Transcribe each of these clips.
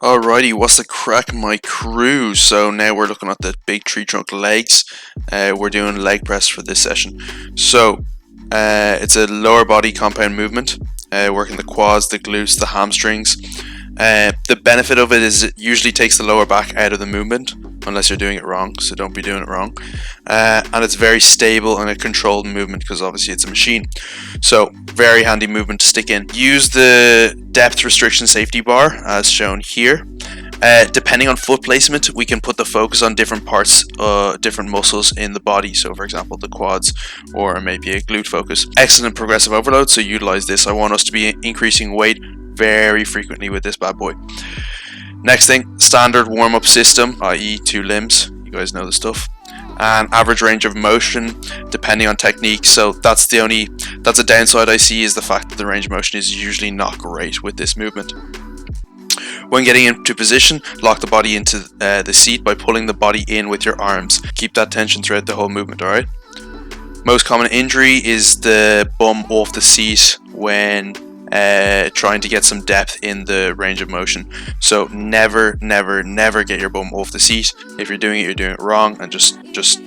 Alrighty, what's the crack, my crew? So now we're looking at the big tree trunk legs. We're doing leg press for this session. So it's a lower body compound movement, working the quads, the glutes, the hamstrings. The benefit of it is it usually takes the lower back out of the movement, unless you're doing it wrong, so don't be doing it wrong. And it's very stable and a controlled movement because obviously it's a machine. So very handy movement to stick in. Use the depth restriction safety bar as shown here. Depending on foot placement, we can put the focus on different parts, different muscles in the body. So for example, the quads or maybe a glute focus. Excellent progressive overload, so utilize this. I want us to be increasing weight very frequently with this bad boy. Next thing, standard warm-up system, i.e. 2 limbs. You guys know the stuff. And average range of motion depending on technique. So that's a downside I see, is the fact that the range of motion is usually not great with this movement. When getting into position, lock the body into the seat by pulling the body in with your arms. Keep that tension throughout the whole movement, alright? Most common injury is the bum off the seat when trying to get some depth in the range of motion. So never get your bum off the seat. If you're doing it wrong, and just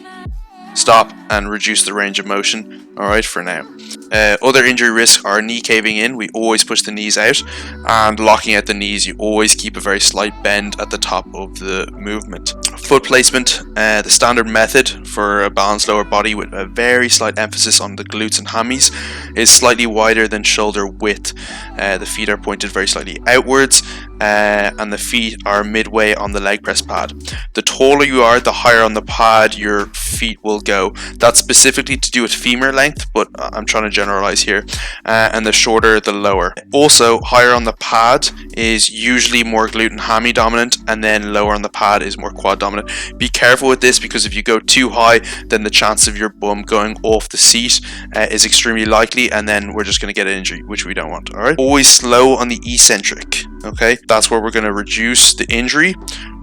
stop and reduce the range of motion. Alright, for now. Other injury risks are knee caving in. We always push the knees out, and locking out the knees. You always keep a very slight bend at the top of the movement. Foot placement, the standard method for a balanced lower body with a very slight emphasis on the glutes and hammies, is slightly wider than shoulder width. The feet are pointed very slightly outwards, and the feet are midway on the leg press pad. The taller you are, the higher on the pad your feet will go. That's specifically to do with femur length, but I'm trying to generalize here. And the shorter, the lower. Also, higher on the pad is usually more glute and hammy dominant, and then lower on the pad is more quad dominant. Be careful with this, because if you go too high, then the chance of your bum going off the seat is extremely likely, and then we're just going to get an injury, which we don't want. Alright, always slow on the eccentric. Okay, that's where we're going to reduce the injury.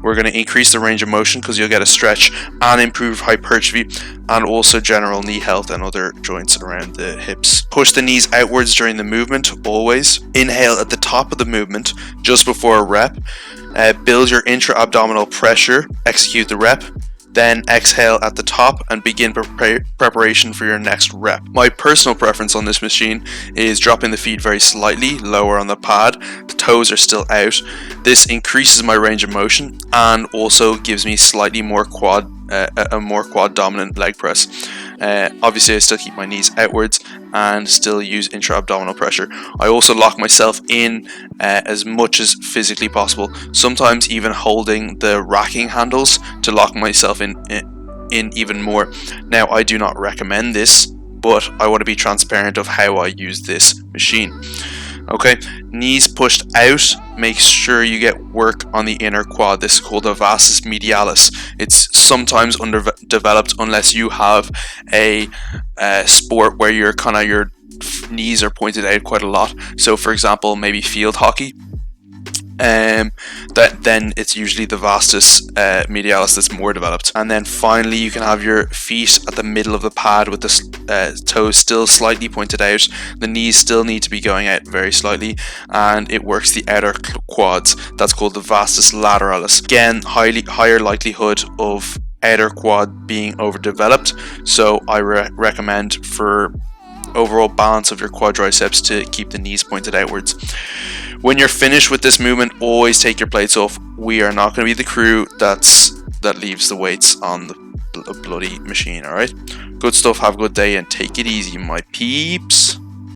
We're going to increase the range of motion because you'll get a stretch and improve hypertrophy, and also general knee health and other joints around the hips. Push the knees outwards during the movement, always. Inhale at the top of the movement just before a rep. Build your intra-abdominal pressure, execute the rep. Then exhale at the top and begin preparation for your next rep. My personal preference on this machine is dropping the feet very slightly lower on the pad. The toes are still out. This increases my range of motion and also gives me slightly more a more quad dominant leg press. Obviously I still keep my knees outwards and still use intra-abdominal pressure. I also lock myself in as much as physically possible, sometimes even holding the racking handles to lock myself in even more. Now, I do not recommend this, but I want to be transparent of how I use this machine. Okay, knees pushed out, make sure you get work on the inner quad. This is called the vastus medialis. It's sometimes underdeveloped unless you have a sport where your knees are pointed out quite a lot. So for example, maybe field hockey. Then it's usually the vastus medialis that's more developed. And then finally, you can have your feet at the middle of the pad with the toes still slightly pointed out. The knees still need to be going out very slightly, and it works the outer quads. That's called the vastus lateralis. Again, higher likelihood of outer quad being overdeveloped, so I recommend for overall balance of your quadriceps to keep the knees pointed outwards. When you're finished with this movement, always take your plates off. We are not going to be the crew that leaves the weights on the bloody machine, alright? Good stuff, have a good day, and take it easy, my peeps.